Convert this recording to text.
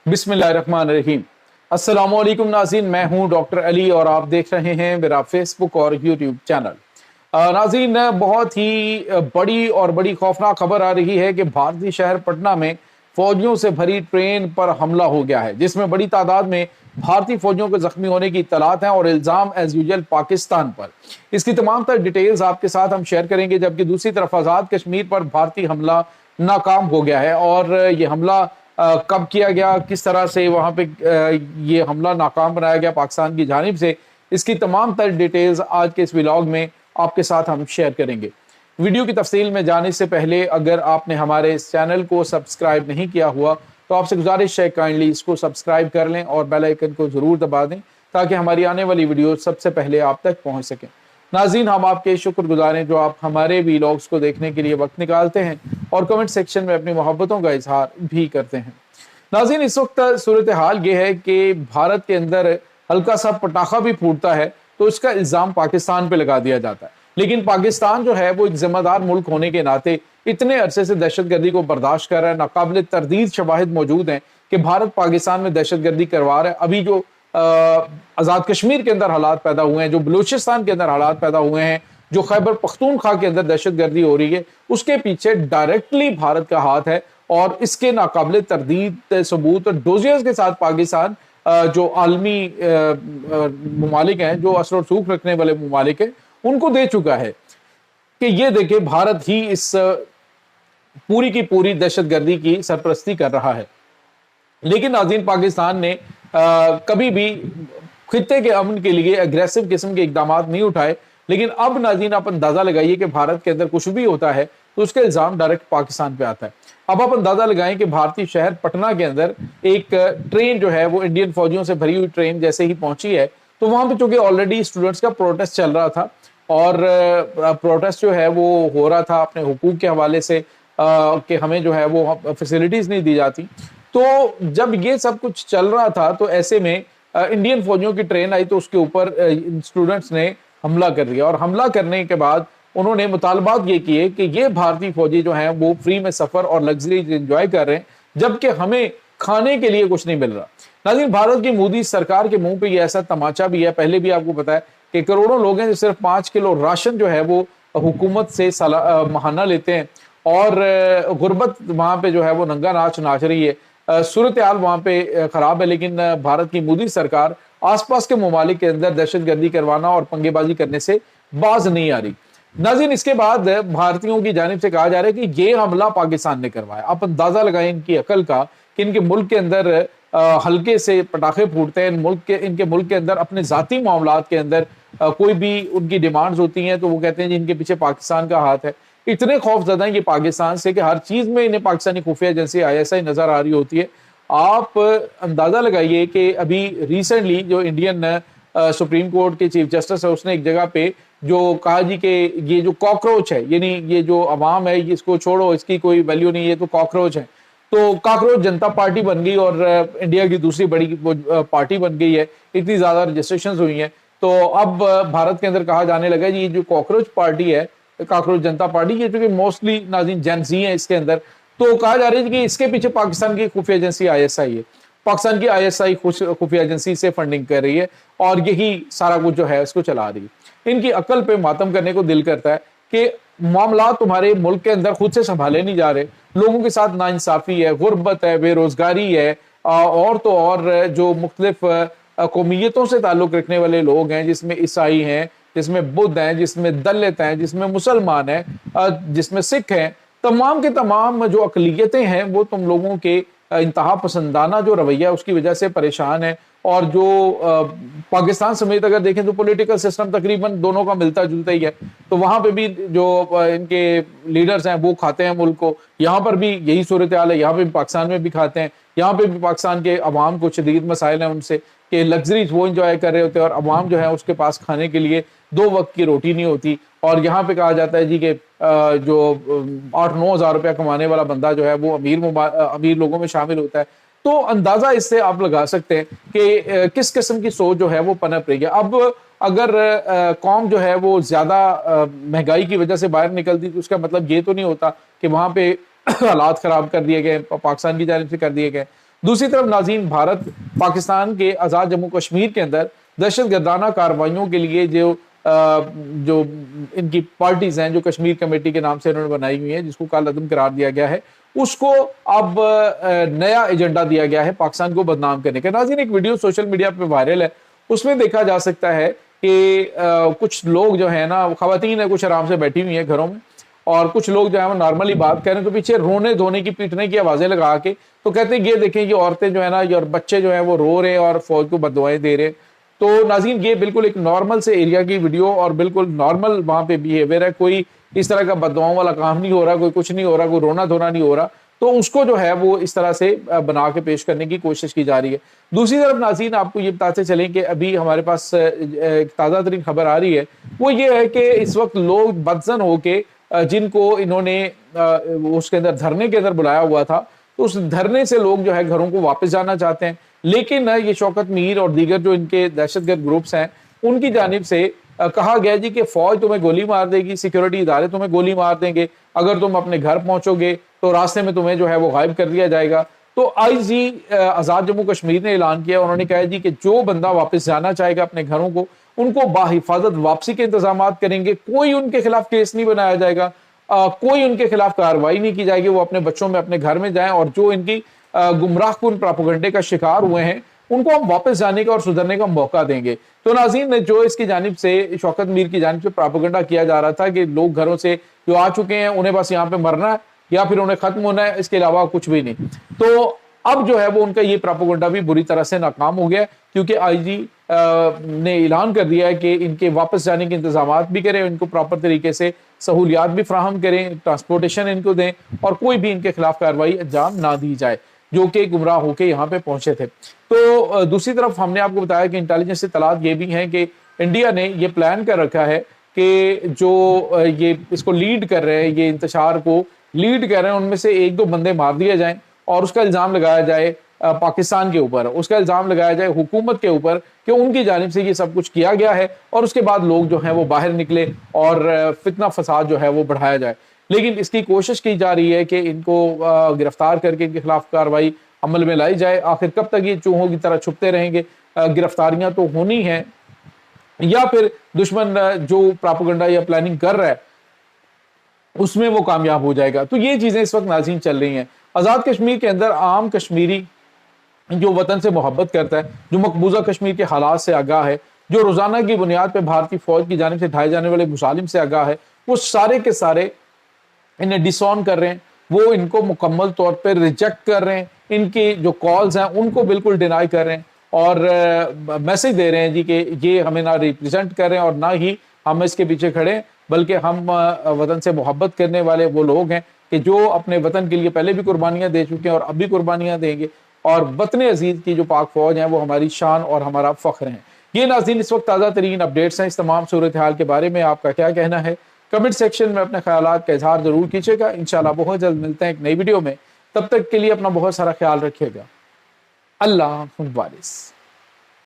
बिस्मिल्लाहिर्रहमानिर्रहीम। अस्सलाम वालेकुम नाज़रीन, मैं हूं डॉक्टर अली और आप देख रहे हैं मेरा फेसबुक और यूट्यूब चैनल। नाज़रीन, बहुत ही बड़ी और बड़ी खौफनाक खबर आ रही है कि भारतीय शहर पटना में फौजियों से भरी ट्रेन पर हमला हो गया है, जिसमें बड़ी तादाद में भारतीय फौजियों के जख्मी होने की इत्तलात हैं और इल्ज़ाम एज यूजुअल पाकिस्तान पर। इसकी तमाम तर डिटेल्स आपके साथ हम शेयर करेंगे, जबकि दूसरी तरफ आज़ाद कश्मीर पर भारतीय हमला नाकाम हो गया है और ये हमला कब किया गया, किस तरह से वहां पे ये हमला नाकाम बनाया गया पाकिस्तान की जानिब से, इसकी तमाम तर डिटेल्स आज के इस व्लॉग में आपके साथ हम शेयर करेंगे। वीडियो की तफसील में जाने से पहले अगर आपने हमारे इस चैनल को सब्सक्राइब नहीं किया हुआ तो आपसे गुजारिश है काइंडली इसको सब्सक्राइब कर लें और बेल आइकन को जरूर दबा दें ताकि हमारी आने वाली वीडियो सबसे पहले आप तक पहुंच सकें। नाज़रीन, हम आपके शुक्रगुजार हैं जो आप हमारे व्लॉग्स को देखने के लिए वक्त निकालते हैं और कमेंट सेक्शन में अपनी मोहब्बतों का इजहार भी करते हैं। नाज़रीन, इस वक्त सूरत हाल ये है कि भारत के अंदर हल्का सा पटाखा भी फूटता है तो इसका इल्ज़ाम पाकिस्तान पे लगा दिया जाता है, लेकिन पाकिस्तान जो है वो एक जिम्मेदार मुल्क होने के नाते इतने अरसे से दहशतगर्दी को बर्दाश्त कर रहा है। नाकाबिल तरदीद शवाहिद मौजूद हैं कि भारत पाकिस्तान में दहशतगर्दी करवा रहा है। अभी जो आज़ाद कश्मीर के अंदर हालात पैदा हुए हैं, जो बलूचिस्तान के अंदर हालात पैदा हुए हैं, जो खैबर पख्तूनख्वा के अंदर दहशतगर्दी हो रही है, उसके पीछे डायरेक्टली भारत का हाथ है और इसके नाकाबिल तरदीद सबूत और डोजियर्स के साथ पाकिस्तान जो आलमी ममालिक हैं, जो असर और सूख रखने वाले ममालिक हैं, उनको दे चुका है कि ये देखे भारत ही इस पूरी की पूरी दहशतगर्दी की सरपरस्ती कर रहा है। लेकिन नाज़रीन, पाकिस्तान ने कभी भी खित्ते के अमन के लिए अग्रेसिव किस्म के इकदाम नहीं उठाए, लेकिन अब नाज़रीन आप अंदाजा लगाइए कि भारत के अंदर कुछ भी होता है तो उसका इल्ज़ाम डायरेक्ट पाकिस्तान पे आता है। अब आप अंदाजा लगाएं कि भारतीय शहर पटना के अंदर एक ट्रेन जो है वो इंडियन फौजियों से भरी हुई ट्रेन जैसे ही पहुंची है तो वहां पे चूंकि ऑलरेडी स्टूडेंट्स का प्रोटेस्ट चल रहा था और प्रोटेस्ट जो है वो हो रहा था अपने हुकूक के हवाले से कि हमें जो है वो फैसिलिटीज नहीं दी जाती। तो जब ये सब कुछ चल रहा था तो ऐसे में इंडियन फौजियों की ट्रेन आई तो उसके ऊपर स्टूडेंट्स ने हमला कर दिया और हमला करने के बाद उन्होंने मुतालबात ये किए कि ये भारतीय फौजी जो हैं वो फ्री में सफर और लग्जरी एंजॉय कर रहे हैं जबकि हमें खाने के लिए कुछ नहीं मिल रहा। नाज़रीन, भारत की मोदी सरकार के मुंह पे ये ऐसा तमाचा भी है, पहले भी आपको पता है कि करोड़ों लोग हैं जो सिर्फ 5 किलो राशन जो है वो हुकूमत से महाना लेते हैं और गुर्बत वहां पे जो है वो नंगा नाच नाच रही है। सूरत हाल वहां पे खराब है, लेकिन भारत की मोदी सरकार आसपास के ममालिक के अंदर दहशतगर्दी करवाना और पंगेबाजी करने से बाज नहीं आ रही। नाज़रीन, इसके बाद भारतीयों की जानिब से कहा जा रहा है कि ये हमला पाकिस्तान ने करवाया। आप अंदाजा लगाएं इनकी अकल का कि इनके मुल्क के अंदर हल्के से पटाखे फूटते हैं, इनके मुल्क के अंदर अपने जाती मामलात के अंदर कोई भी उनकी डिमांड्स होती हैं तो वो कहते हैं जी इनके पीछे पाकिस्तान का हाथ है। इतने खौफजदा हैं ये पाकिस्तान से कि हर चीज में इन्हें पाकिस्तानी खुफिया एजेंसी ISI नजर आ रही होती है। आप अंदाजा लगाइए कि अभी रिसेंटली जो इंडियन सुप्रीम कोर्ट के चीफ जस्टिस है उसने एक जगह पे जो कहा जी कि ये जो कॉकरोच है, यानी ये जो अवाम है इसको छोड़ो, इसकी कोई वैल्यू नहीं है, तो कॉकरोच है। तो कॉकरोच जनता पार्टी बन गई और इंडिया की दूसरी बड़ी पार्टी बन गई है। इतनी ज्यादा रजिस्ट्रेशन हुई हैं तो अब भारत के अंदर कहा जाने लगा जी ये जो कॉकरोच पार्टी है, कॉकरोच जनता पार्टी, ये चूंकि मोस्टली नाज़रीन जेन ज़ी है इसके अंदर, तो कहा जा रहा है कि इसके पीछे पाकिस्तान की खुफिया एजेंसी ISI है। पाकिस्तान की ISI खुफिया एजेंसी से फंडिंग कर रही है और यही सारा कुछ जो है इसको चला रही है। इनकी अकल पे मातम करने को दिल करता है कि मामला तुम्हारे मुल्क के अंदर खुद से संभाले नहीं जा रहे, लोगों के साथ नाइंसाफी है, गुर्बत है, बेरोजगारी है और तो और जो मुख्तलिफ कौमियतों से ताल्लुक रखने वाले लोग हैं, जिसमें ईसाई हैं, जिसमें बुद्ध हैं, जिसमें दलित हैं, जिसमें मुसलमान हैं, जिसमें सिख हैं, तमाम के तमाम जो अकलियतें हैं वो तुम लोगों के इंतहा पसंदाना जो रवैया उसकी वजह से परेशान है। और जो पाकिस्तान समेत अगर देखें तो पॉलिटिकल सिस्टम तकरीबन दोनों का मिलता जुलता ही है, तो वहां पे भी जो इनके लीडर्स हैं वो खाते हैं मुल्क को। यहाँ पर भी यही सूरत हाल है, यहाँ पे भी पाकिस्तान में भी खाते हैं, यहाँ पे भी पाकिस्तान के अवाम को शदीद मसाइल हैं उनसे कि लग्जरीज वो इंजॉय कर रहे होते हैं और अवाम जो है उसके पास खाने के लिए 2 वक्त की रोटी नहीं होती। और यहाँ पे कहा जाता है जी कि जो 8-9 हज़ार रुपया कमाने वाला बंदा जो है वो अमीर लोगों में शामिल होता है। तो अंदाजा इससे आप लगा सकते हैं कि किस किस्म की सोच जो है वो पनप रही है। अब अगर कौम जो है वो ज्यादा महंगाई की वजह से बाहर निकलती तो उसका मतलब ये तो नहीं होता कि वहां पे हालात खराब कर दिए गए, पाकिस्तान की जानिब से कर दिए गए। दूसरी तरफ नाज़रीन, भारत पाकिस्तान के आज़ाद जम्मू कश्मीर के अंदर दहशत गर्दाना कार्रवाइयों के लिए जो इनकी पार्टीज हैं, जो कश्मीर कमेटी के नाम से इन्होंने बनाई हुई है, जिसको कालअदम करार दिया गया है, उसको अब नया एजेंडा दिया गया है पाकिस्तान को बदनाम करने का। नाज़रीन, एक वीडियो सोशल मीडिया पे वायरल है, उसमें देखा जा सकता है कि कुछ लोग जो है ना, खवातीन है, कुछ आराम से बैठी हुई हैं घरों में, और कुछ लोग जो है वो नॉर्मली बात करें तो पीछे रोने धोने की, पीटने की आवाजें लगा के तो कहते हैं ये देखें, ये औरतें जो है ना, और बच्चे जो है वो रो रहे हैं और फौज को बददुआएं दे रहे हैं। तो नाज़रीन, ये बिल्कुल एक नॉर्मल से एरिया की वीडियो और बिल्कुल नॉर्मल वहां पे बिहेवियर है, कोई इस तरह का बददुआओं वाला काम नहीं हो रहा, कोई कुछ नहीं हो रहा, कोई रोना धोना नहीं हो रहा। तो उसको जो है वो इस तरह से बना के पेश करने की कोशिश की जा रही है। दूसरी तरफ नाज़रीन, आपको ये बताते चलें कि अभी हमारे पास एक ताज़ा तरीन खबर आ रही है, वो ये है कि इस वक्त लोग बदजन होके जिनको इन्होंने उसके अंदर धरने के अंदर बुलाया हुआ था, तो उस धरने से लोग जो है घरों को वापस जाना चाहते हैं। लेकिन ये शौकत मीर और दीगर जो इनके दहशतगर्द ग्रुप्स हैं, उनकी जानिब से कहा गया जी कि फौज तुम्हें गोली मार देगी, सिक्योरिटी इदारे तुम्हें गोली मार देंगे, अगर तुम अपने घर पहुंचोगे तो रास्ते में तुम्हें जो है वो गायब कर दिया जाएगा। तो आईजी आज़ाद जम्मू कश्मीर ने ऐलान किया, उन्होंने कहा जी कि जो बंदा वापस जाना चाहेगा अपने घरों को, उनको बाहिफाजत वापसी के इंतजाम करेंगे, कोई उनके खिलाफ केस नहीं बनाया जाएगा, कोई उनके खिलाफ कार्रवाई नहीं की जाएगी, वो अपने बच्चों में अपने घर में जाएं, और जो इनकी गुमराहकुन प्रोपेगेंडे का शिकार हुए हैं उनको हम वापस जाने का और सुधरने का मौका देंगे। तो नाज़रीन, जो इसकी जानिब से, शौकत मीर की जानिब से प्रोपेगेंडा किया जा रहा था कि लोग घरों से जो आ चुके हैं उन्हें बस यहाँ पे मरना है या फिर उन्हें खत्म होना है, इसके अलावा कुछ भी नहीं। तो अब जो है वो उनका ये प्रोपेगेंडा भी बुरी तरह से नाकाम हो गया, क्योंकि आईजी ने ऐलान कर दिया है कि इनके वापस जाने के इंतजाम भी करें, इनको प्रॉपर तरीके से सहूलियात भी फ्राहम करें, ट्रांसपोर्टेशन इनको दें, और कोई भी इनके खिलाफ कार्रवाई अंजाम ना दी जाए जो कि गुमराह होकर यहाँ पे पहुंचे थे। तो दूसरी तरफ हमने आपको बताया कि इंटेलिजेंस से तलाश ये भी है कि इंडिया ने ये प्लान कर रखा है कि जो ये इसको लीड कर रहे हैं, ये इंतशार को लीड कर रहे हैं, उनमें से एक दो बंदे मार दिए जाएं और उसका इल्जाम लगाया जाए पाकिस्तान के ऊपर, उसका इल्जाम लगाया जाए हुकूमत के ऊपर कि उनकी जानिब से ये सब कुछ किया गया है, और उसके बाद लोग जो हैं वो बाहर निकले और फितना फसाद जो है वो बढ़ाया जाए। लेकिन इसकी कोशिश की जा रही है कि इनको गिरफ्तार करके इनके खिलाफ कार्रवाई अमल में लाई जाए। आखिर कब तक ये चूहों की तरह छुपते रहेंगे? गिरफ्तारियां तो होनी है, या फिर दुश्मन जो प्रोपेगेंडा या प्लानिंग कर रहा है उसमें वो कामयाब हो जाएगा। तो ये चीजें इस वक्त नाज़रीन चल रही हैं। आज़ाद कश्मीर के अंदर आम कश्मीरी जो वतन से मोहब्बत करता है, जो मकबूजा कश्मीर के हालात से आगाह है, जो रोजाना की बुनियाद पर भारतीय फौज की जानिब से ढाए जाने वाले मुसालिम से आगाह है, वो सारे के सारे इन्हें डिसऑन कर रहे हैं, वो इनको मुकम्मल तौर पर रिजेक्ट कर रहे हैं, इनकी जो कॉल्स हैं उनको बिल्कुल डिनाई कर रहे हैं, और मैसेज दे रहे हैं जी कि ये हमें ना रिप्रेजेंट कर रहे हैं और ना ही हम इसके पीछे खड़े हैं, बल्कि हम वतन से मोहब्बत करने वाले वो लोग हैं कि जो अपने वतन के लिए पहले भी कुर्बानियां दे चुके हैं और अब भी कुर्बानियां देंगे, और वतन अजीज की जो पाक फौज है वो हमारी शान और हमारा फख्र है। ये नाज़रीन इस वक्त ताज़ा तरीन अपडेट्स हैं। इस तमाम सूरत हाल के बारे में आपका क्या कहना है? कमेंट सेक्शन में अपने ख्यालात का इजहार जरूर कीजिएगा। इंशाल्लाह बहुत जल्द मिलते हैं एक नई वीडियो में। तब तक के लिए अपना बहुत सारा ख्याल रखिएगा। अल्लाह हाफ़िज़।